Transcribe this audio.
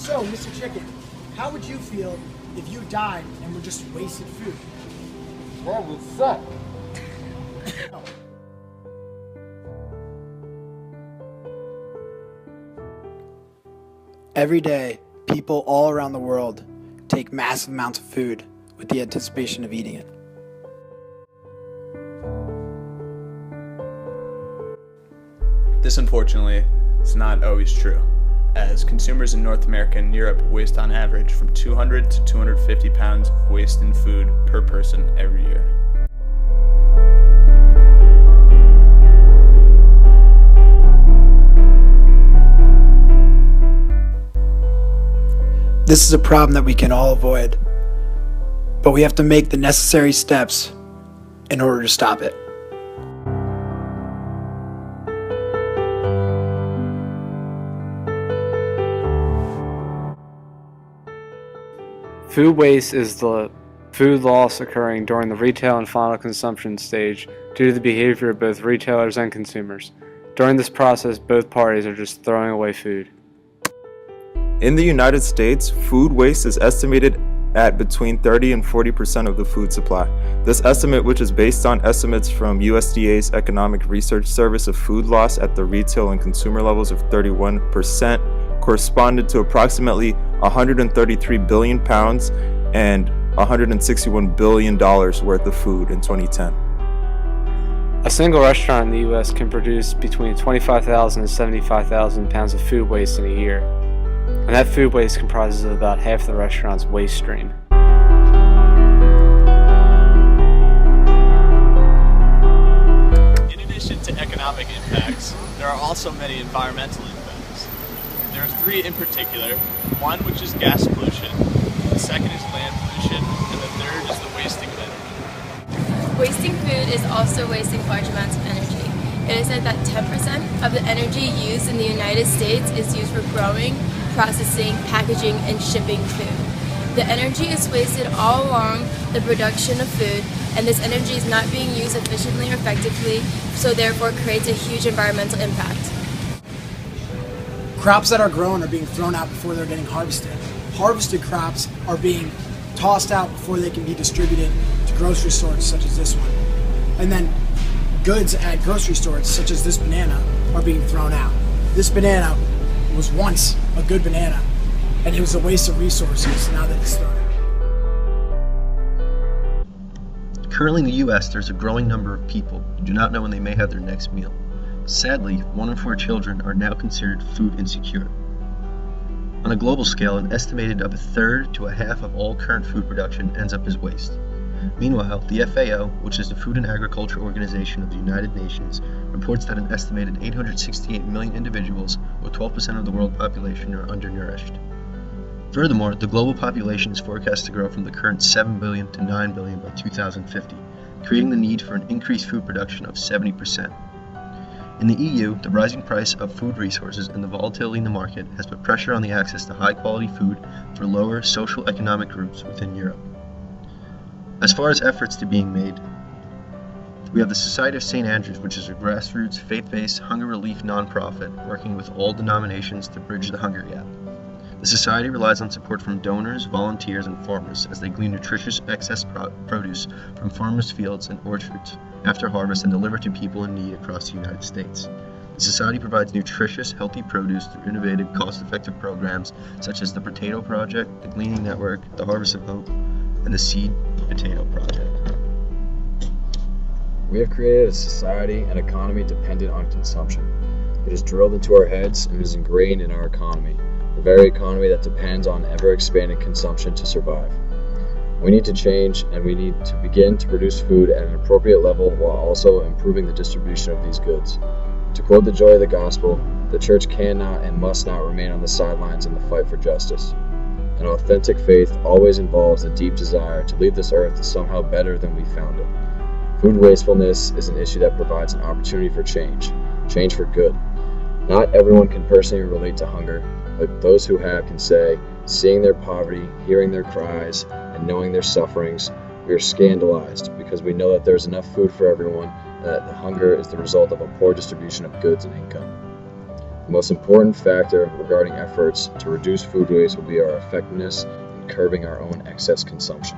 So, Mr. Chicken, how would you feel if you died and were just wasted food? That would suck. Every day, people all around the world take massive amounts of food with the anticipation of eating it. This, unfortunately, is not always true, as consumers in North America and Europe waste on average from 200 to 250 pounds of waste in food per person every year. This is a problem that we can all avoid, but we have to make the necessary steps in order to stop it. Food waste is the food loss occurring during the retail and final consumption stage due to the behavior of both retailers and consumers. During this process, both parties are just throwing away food. In the United States, food waste is estimated at between 30 and 40% of the food supply. This estimate, which is based on estimates from USDA's Economic Research Service of food loss at the retail and consumer levels of 31%, corresponded to approximately 133 billion pounds and $161 billion worth of food in 2010. A single restaurant in the U.S. can produce between 25,000 and 75,000 pounds of food waste in a year, and that food waste comprises of about half the restaurant's waste stream. In addition to economic impacts, there are also many environmental impacts. There are three in particular, one which is gas pollution, the second is land pollution, and the third is the wasting of energy. Wasting food is also wasting large amounts of energy. It is said that 10% of the energy used in the United States is used for growing, processing, packaging, and shipping food. The energy is wasted all along the production of food, and this energy is not being used efficiently or effectively, so therefore creates a huge environmental impact. Crops that are grown are being thrown out before they're getting harvested. Harvested crops are being tossed out before they can be distributed to grocery stores such as this one. And then goods at grocery stores such as this banana are being thrown out. This banana was once a good banana, and it was a waste of resources now that it's thrown out. Currently in the U.S., there's a growing number of people who do not know when they may have their next meal. Sadly, 1 in 4 children are now considered food insecure. On a global scale, an estimated of a third to a half of all current food production ends up as waste. Meanwhile, the FAO, which is the Food and Agriculture Organization of the United Nations, reports that an estimated 868 million individuals, or 12% of the world population, are undernourished. Furthermore, the global population is forecast to grow from the current 7 billion to 9 billion by 2050, creating the need for an increased food production of 70%. In the EU, the rising price of food resources and the volatility in the market has put pressure on the access to high-quality food for lower social-economic groups within Europe. As far as efforts to being made, we have the Society of St. Andrews, which is a grassroots, faith-based hunger relief nonprofit working with all denominations to bridge the hunger gap. The Society relies on support from donors, volunteers, and farmers as they glean nutritious excess produce from farmers' fields and orchards after harvest and deliver to people in need across the United States. The Society provides nutritious, healthy produce through innovative, cost-effective programs such as the Potato Project, the Gleaning Network, the Harvest of Hope, and the Seed Potato Project. We have created a society and economy dependent on consumption. It is drilled into our heads and is ingrained in our economy, the very economy that depends on ever-expanding consumption to survive. We need to change, and we need to begin to produce food at an appropriate level while also improving the distribution of these goods. To quote the joy of the gospel, the church cannot and must not remain on the sidelines in the fight for justice. An authentic faith always involves a deep desire to leave this earth somehow better than we found it. Food wastefulness is an issue that provides an opportunity for change for good. Not everyone can personally relate to hunger, but those who have can say, seeing their poverty, hearing their cries, and knowing their sufferings, we are scandalized because we know that there is enough food for everyone and that the hunger is the result of a poor distribution of goods and income. The most important factor regarding efforts to reduce food waste will be our effectiveness in curbing our own excess consumption.